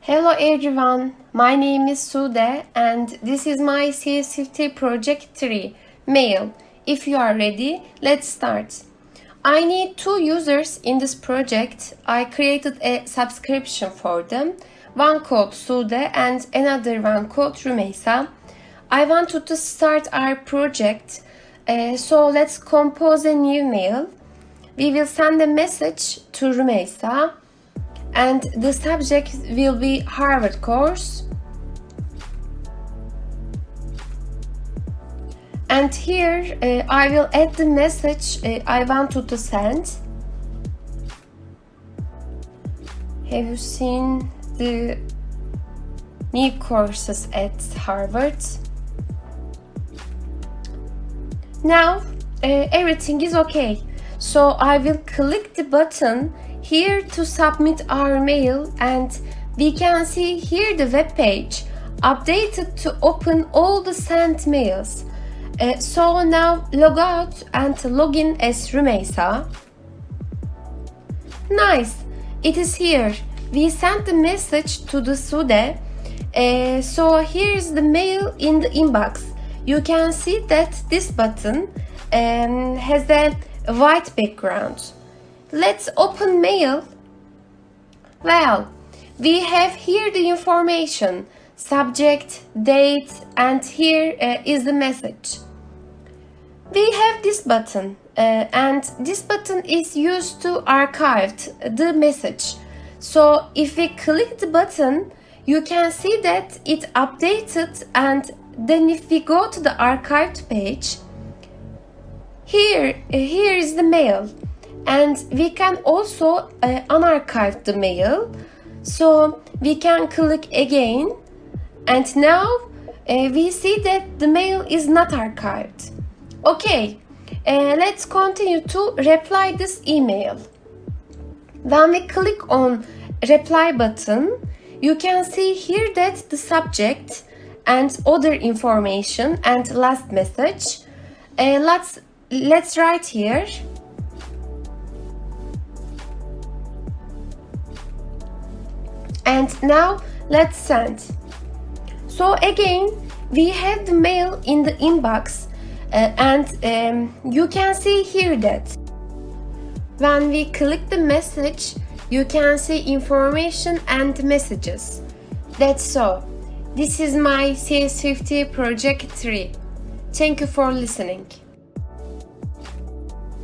Hello everyone, my name is Sude and this is my CS50 Project 3 mail. If you are ready, let's start. I need 2 users in this project. I created a subscription for them. One called Sude and another one called Rumeysa. I wanted to start our project, so let's compose a new mail. We will send a message to Rumeysa. And the subject will be Harvard course. And here I will add the message I wanted to send. Have you seen the new courses at Harvard? Now everything is okay. So I will click the button here to submit our mail, and we can see here the web page updated to open all the sent mails. So now log out and log in as Rumeysa. Nice, it is here. We sent the message to the Sude. So here is the mail in the inbox. You can see that this button has a white background. Let's open mail. Well, we have here the information, subject, date, and here is the message. We have this button, and this button is used to archive the message. So if we click the button, you can see that it updated, and then if we go to the archived page, here is the mail. And we can also unarchive the mail, so we can click again, and now we see that the mail is not archived. Okay, let's continue to reply this email. When we click on reply button, you can see here that the subject and other information and last message. Let's write here. And now let's send. So again, we have the mail in the inbox, and you can see here that when we click the message, you can see information and messages. That's all. This is my CS50 Project 3. Thank you for listening.